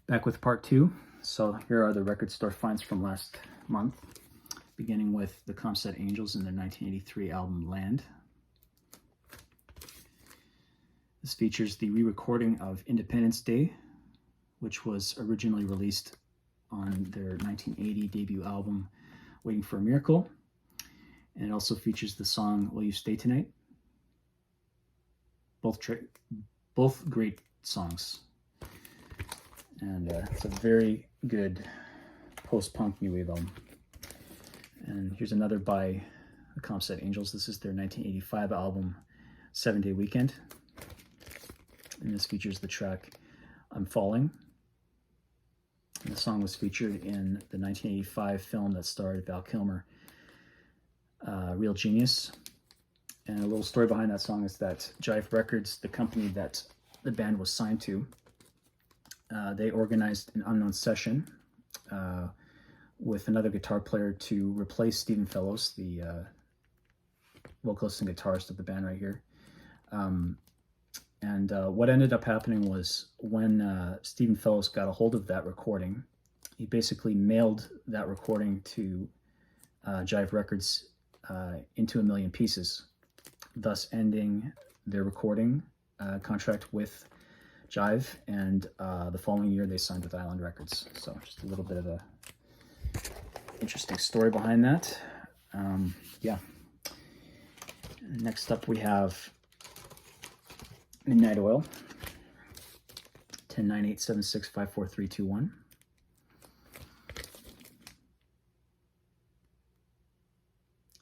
Back with part two. So here are the record store finds from last month, beginning with the Comset Angels in their 1983 album Land. This features the re-recording of Independence Day, which was originally released on their 1980 debut album Waiting for a Miracle. And it also features the song Will You Stay Tonight? Both great songs. And it's a very good post-punk new wave album. And here's another by the Comset Angels. This is their 1985 album 7-Day Weekend. And this features the track I'm Falling. And the song was featured in the 1985 film that starred Val Kilmer, Real Genius. And a little story behind that song is that Jive Records, the company that the band was signed to, they organized an unknown session with another guitar player to replace Stephen Fellows, the vocalist and guitarist of the band right here. What ended up happening was when Stephen Fellows got a hold of that recording, he basically mailed that recording to Jive Records into 1 million pieces, thus ending their recording contract with Jive, and the following year they signed with Island Records. So just a little bit of a interesting story behind that. Yeah. Next up we have Midnight Oil, 10-9-8-7-6-5-4-3-2-1.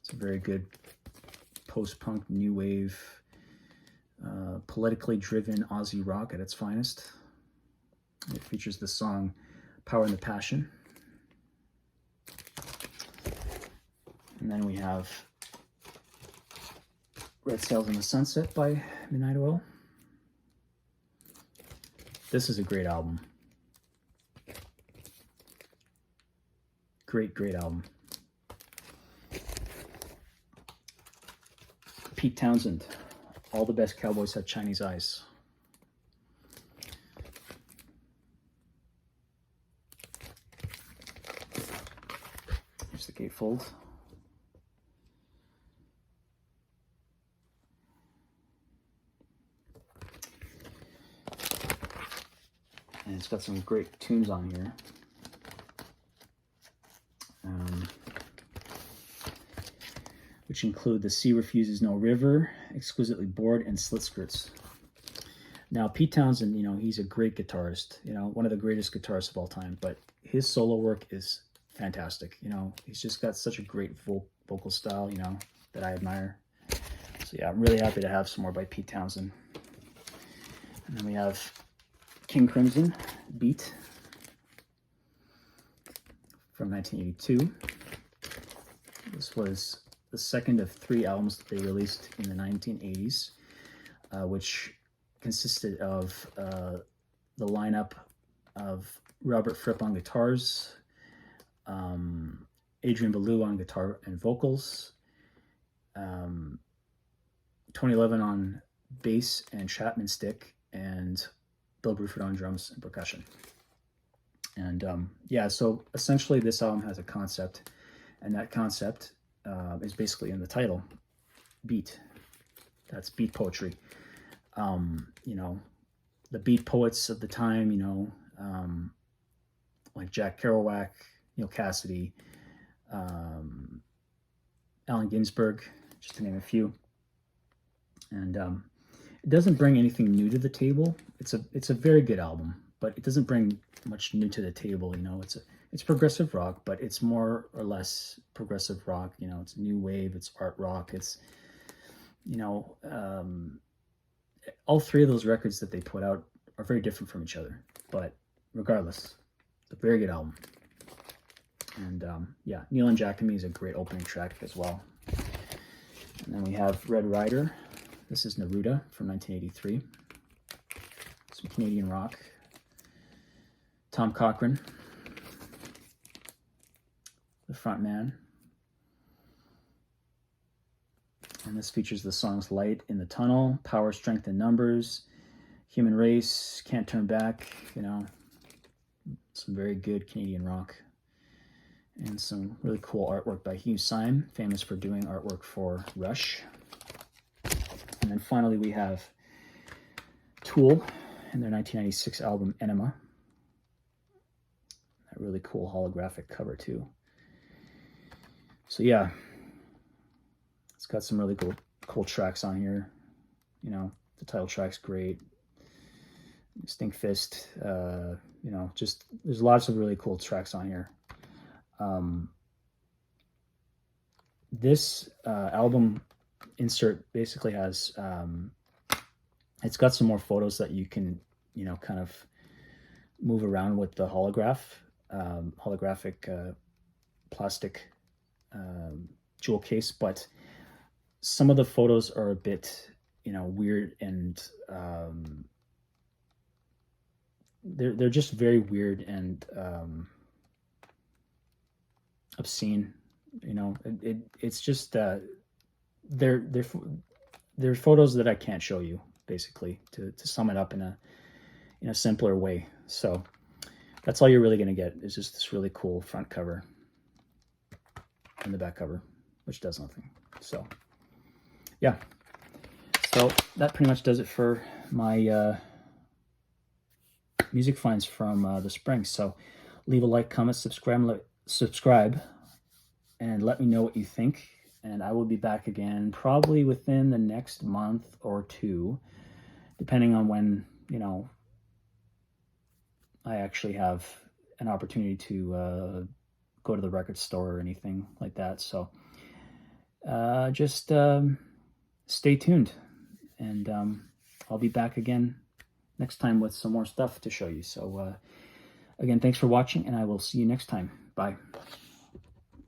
It's a very good post-punk new wave, politically driven Aussie rock at its finest. It features the song Power and the Passion. And then we have Red Sails in the Sunset by Midnight Oil. This is a great album. Great album. Pete Townsend, All the Best Cowboys Have Chinese Eyes. Here's the gatefold. And it's got some great tunes on here. Which include The Sea Refuses No River, Exquisitely Bored, and Slit Skirts. Now, Pete Townsend, he's a great guitarist, one of the greatest guitarists of all time, but his solo work is fantastic. He's just got such a great vocal style, that I admire. So yeah, I'm really happy to have some more by Pete Townsend. And then we have King Crimson, Beat, from 1982. This was the second of 3 albums that they released in the 1980s, which consisted of the lineup of Robert Fripp on guitars, Adrian Belew on guitar and vocals, Tony Levin on bass and Chapman stick, and Bill Bruford on drums and percussion. And yeah, so essentially this album has a concept, and that concept is basically in the title, beat. That's beat poetry. The beat poets of the time, like Jack Kerouac, Neil Cassidy, Allen Ginsberg, just to name a few. And it doesn't bring anything new to the table. It's a very good album, but it doesn't bring much new to the table. It's progressive rock, but it's more or less progressive rock. It's new wave, it's art rock. It's, all 3 of those records that they put out are very different from each other. But regardless, it's a very good album. And yeah, Neil and Jackamie is a great opening track as well. And then we have Red Rider. This is Naruto from 1983. Some Canadian rock. Tom Cochrane, the front man. And this features the songs Light in the Tunnel, Power, Strength in Numbers, Human Race, Can't Turn Back, some very good Canadian rock, and some really cool artwork by Hugh Syme, famous for doing artwork for Rush. And then finally we have Tool and their 1996 album Enema. That really cool holographic cover too. So yeah, it's got some really cool tracks on here. You know, the title track's great. Stink Fist, you know, just there's lots of really cool tracks on here. This album insert basically has it's got some more photos that you can, you know, kind of move around with the holographic plastic jewel case, but some of the photos are a bit, you know, weird, and they're just very weird and obscene. You know, it's just they're photos that I can't show you, basically, to sum it up in a simpler way. So that's all you're really going to get, is just this really cool front cover and the back cover, which does nothing. So yeah, so that pretty much does it for my music finds from the spring. So leave a like, comment, subscribe, and let me know what you think. And I will be back again probably within the next month or two, depending on when, you know, I actually have an opportunity to go to the record store or anything like that. So just stay tuned, and I'll be back again next time with some more stuff to show you. So again, thanks for watching, and I will see you next time. Bye.